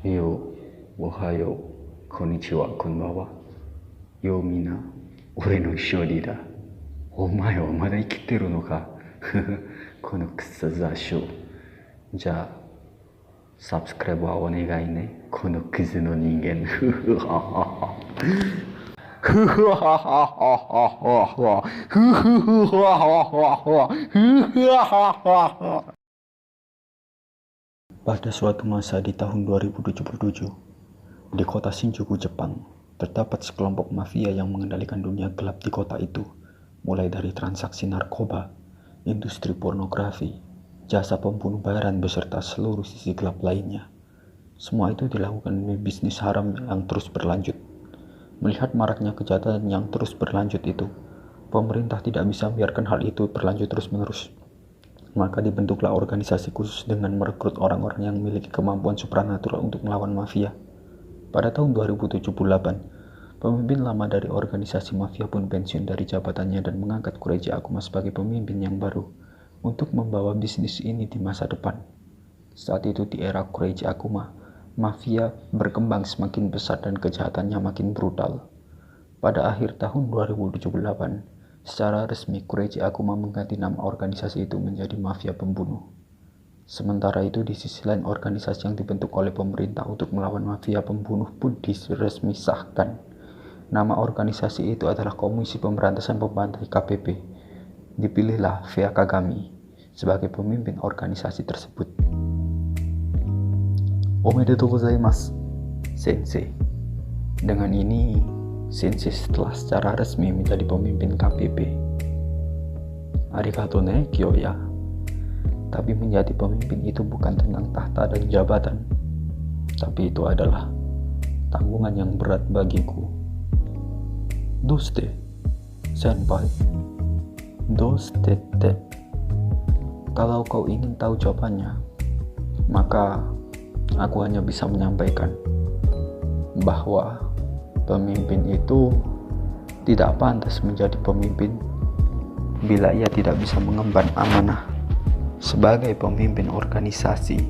よう、おはよう、こんにちは、こんばんは。ようみんな、俺の勝利だ。お前はまだ生きてるのかこのクソ雑種。じゃあ、サブスクライブはお願いね。このクズの人間。Pada suatu masa di tahun 2077, di kota Shinjuku, Jepang, terdapat sekelompok mafia yang mengendalikan dunia gelap di kota itu, mulai dari transaksi narkoba, industri pornografi, jasa pembunuh bayaran beserta seluruh sisi gelap lainnya. Semua itu dilakukan demi bisnis haram yang terus berlanjut. Melihat maraknya kejahatan yang terus berlanjut itu, pemerintah tidak bisa membiarkan hal itu berlanjut terus-menerus. Maka dibentuklah organisasi khusus dengan merekrut orang-orang yang memiliki kemampuan supranatural untuk melawan mafia. Pada tahun 2078, pemimpin lama dari organisasi mafia pun pensiun dari jabatannya dan mengangkat Kureiji Akuma sebagai pemimpin yang baru untuk membawa bisnis ini di masa depan. Saat itu di era Kureiji Akuma, mafia berkembang semakin besar dan kejahatannya makin brutal. Pada akhir tahun 2078, secara resmi Kureiji Akuma mengganti nama organisasi itu menjadi mafia pembunuh. Sementara itu di sisi lain organisasi yang dibentuk oleh pemerintah untuk melawan mafia pembunuh pun diresmi sahkan. Nama organisasi itu adalah Komisi Pemberantasan Pembantai KPP. Dipilihlah Fea Kagami sebagai pemimpin organisasi tersebut. Omedetou gozaimasu, Sensei. Dengan ini, Sensei setelah secara resmi menjadi pemimpin KPP. Arigato ne, Kyoya. Tapi menjadi pemimpin itu bukan tentang tahta dan jabatan, tapi itu adalah tanggungan yang berat bagiku. Doste, senpai. Doste te. Kalau kau ingin tahu jawabannya, maka aku hanya bisa menyampaikan bahwa pemimpin itu tidak pantas menjadi pemimpin bila ia tidak bisa mengemban amanah sebagai pemimpin organisasi.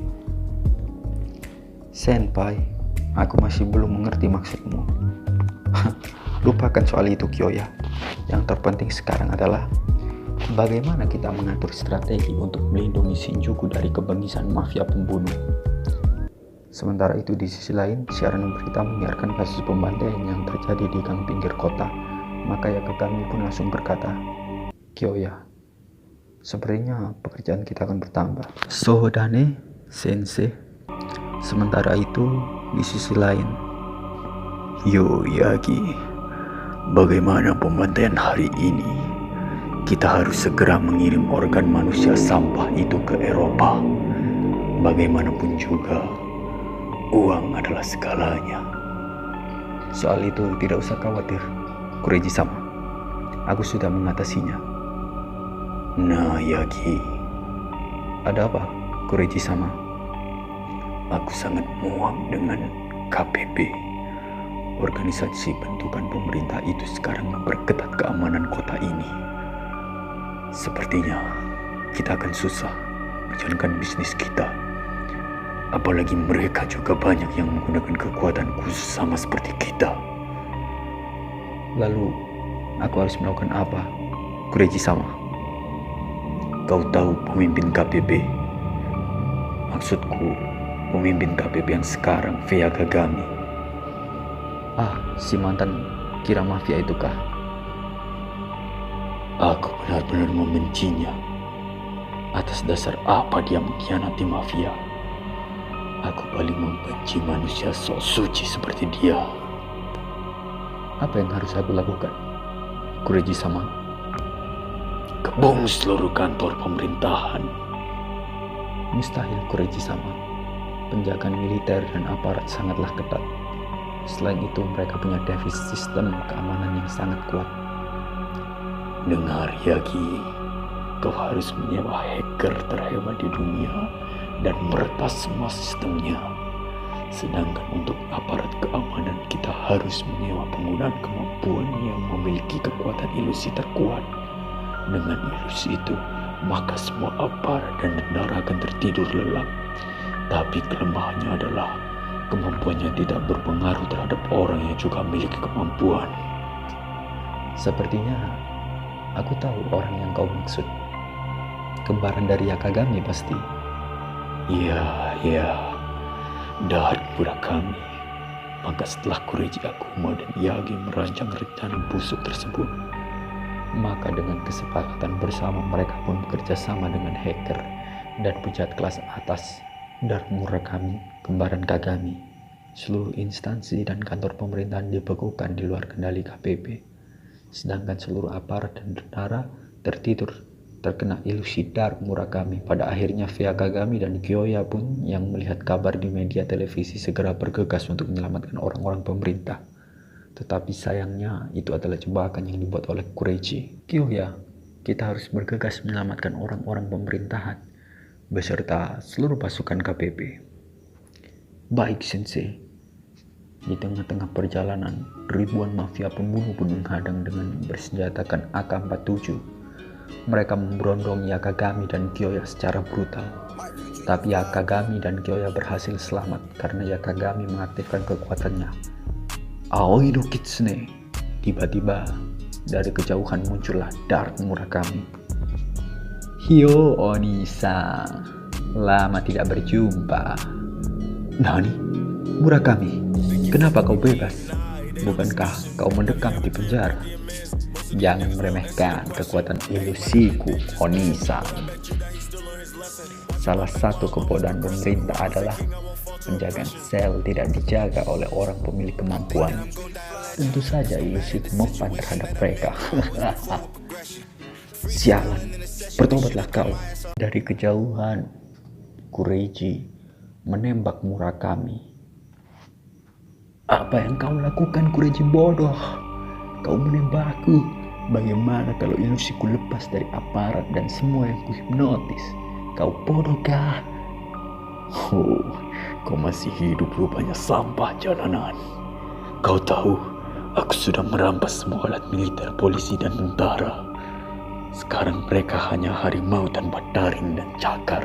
Senpai, aku masih belum mengerti maksudmu. Lupakan soal itu, Kyoya. Yang terpenting sekarang adalah bagaimana kita mengatur strategi untuk melindungi Shinjuku dari kebengisan mafia pembunuh. Sementara itu di sisi lain, siaran berita menyiarkan kasus pembantaian yang terjadi di gang pinggir kota. Maka Kagami pun langsung berkata, Kyoya, sepertinya pekerjaan kita akan bertambah. Sohodane, Sensei. Sementara itu, di sisi lain, Yagi, bagaimana pembantaian hari ini? Kita harus segera mengirim organ manusia sampah itu ke Eropa. Bagaimanapun juga, uang adalah segalanya. Soal itu tidak usah khawatir, Kureiji-sama. Aku sudah mengatasinya. Nah, Yagi. Ada apa, Kureiji-sama? Aku sangat muak dengan KPP. Organisasi bentukan pemerintah itu sekarang memperketat keamanan kota ini. Sepertinya kita akan susah menjalankan bisnis kita. Apalagi mereka juga banyak yang menggunakan kekuatan khusus sama seperti kita. Lalu, aku harus melakukan apa, Kureiji-sama? Kau tahu pemimpin KPP? Maksudku, pemimpin KPP yang sekarang, Fea Kagami. Ah, si mantan kira mafia itu kah? Aku benar-benar membencinya. Atas dasar apa dia mengkhianati mafia? Aku paling membenci manusia sok suci seperti dia. Apa yang harus aku lakukan, Kureiji-sama? Kebom seluruh kantor pemerintahan. Mustahil, Kureiji-sama. Penjagaan militer dan aparat sangatlah ketat. Selain itu, mereka punya defisit sistem keamanan yang sangat kuat. Dengar, Yagi, kau harus menyewa hacker terhebat di dunia dan meretas semua sistemnya. Sedangkan untuk aparat keamanan kita harus menyewa penggunaan kemampuan yang memiliki kekuatan ilusi terkuat. Dengan ilusi itu, maka semua aparat dan tentara akan tertidur lelap. Tapi kelemahannya adalah kemampuannya tidak berpengaruh terhadap orang yang juga memiliki kemampuan. Sepertinya aku tahu orang yang kau maksud. Kembaran dari Yakagami pasti. Iya, dari Murakami. Maka setelah Kureji Akuma dan Yagi merancang rencana busuk tersebut, maka dengan kesepakatan bersama mereka pun bekerja sama dengan hacker dan pejabat kelas atas dari Murakami, kembaran Kagami. Seluruh instansi dan kantor pemerintahan dibekukan di luar kendali KPP. Sedangkan seluruh aparat dan tentara tertidur terkena ilusi Dark Murakami. Pada akhirnya via Kagami dan Kyoya pun yang melihat kabar di media televisi segera bergegas untuk menyelamatkan orang-orang pemerintah. Tetapi sayangnya itu adalah jebakan yang dibuat oleh Kureji. Kyoya, kita harus bergegas menyelamatkan orang-orang pemerintahan beserta seluruh pasukan KPP. Baik Sensei. Di tengah-tengah perjalanan, ribuan mafia pembunuh pun menghadang dengan bersenjatakan AK-47. Mereka memberondong Yakagami dan Kyoya secara brutal. Tapi Yakagami dan Kyoya berhasil selamat karena Yakagami mengaktifkan kekuatannya. Aoi no Kitsune. Tiba-tiba dari kejauhan muncullah Dark Murakami. Hyo Oni-san, lama tidak berjumpa. Nani? Murakami, kenapa kau bebas? Bukankah kau mendekam di penjara? Jangan meremehkan kekuatan ilusiku, Oni-san. Salah satu kebodohan pemerintah adalah penjagaan sel tidak dijaga oleh orang pemilik kemampuan. Tentu saja ilusiku mempan terhadap mereka. Sialan, bertobatlah kau. Dari kejauhan, Kureji menembak Murakami. Apa yang kau lakukan, Kureji bodoh? Kau menembakku. Bagaimana kalau ilusiku lepas dari aparat dan semua yang kuhipnotis? Kau bodoh kah? Oh, kau masih hidup rupanya, sampah jalanan. Kau tahu, aku sudah merampas semua alat militer, polisi dan tentara. Sekarang mereka hanya harimau tanpa taring dan cakar.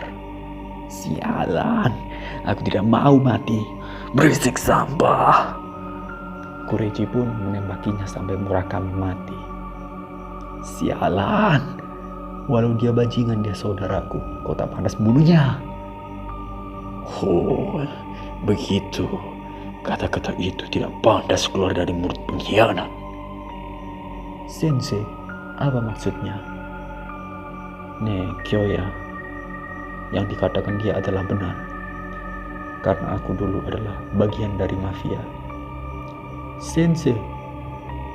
Sialan, aku tidak mau mati. Berisik sampah. Kureji pun menembakinya sampai Murakami mati. Sialan, walau dia bajingan, dia saudaraku. Kau tak pantas bunuhnya. Oh, begitu. Kata-kata itu tidak pantas keluar dari mulut pengkhianat. Sensei, apa maksudnya? Kyoya, yang dikatakan dia adalah benar. Karena aku dulu adalah bagian dari mafia. Sensei,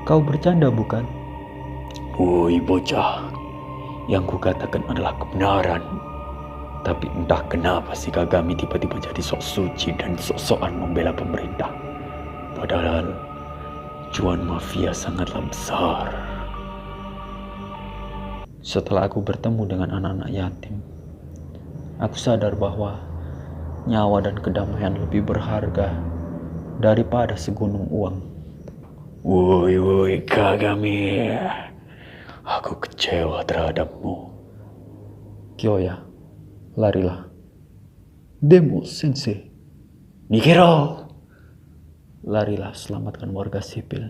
kau bercanda bukan? Woi bocah, yang kukatakan adalah kebenaran. Tapi entah kenapa si Kagami tiba-tiba jadi sok suci dan sok-sokan membela pemerintah. Padahal cuan mafia sangatlah besar. Setelah aku bertemu dengan anak-anak yatim, aku sadar bahwa nyawa dan kedamaian lebih berharga daripada segunung uang. Woi Kagami, aku kecewa terhadapmu. Kyoya, larilah. Demo Sensei. Nikiro, larilah, selamatkan warga sipil.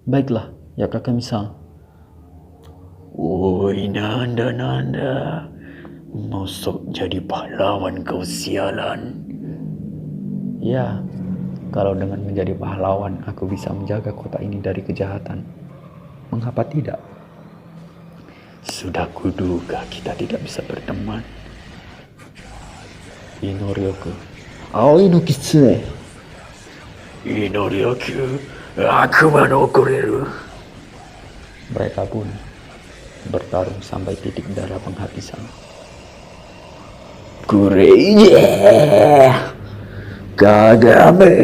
Baiklah, Yakagami-san. Woi Nanda, mau sok jadi pahlawan kau, sialan. Ya, kalau dengan menjadi pahlawan aku bisa menjaga kota ini dari kejahatan, mengapa tidak? Sudah kuduga kita tidak bisa berteman. Inoryoku, Aoi no Kitsune. Inoryoku, Akuma no Koreru. Mereka pun bertarung sampai titik darah penghabisan. Kureji Kagami.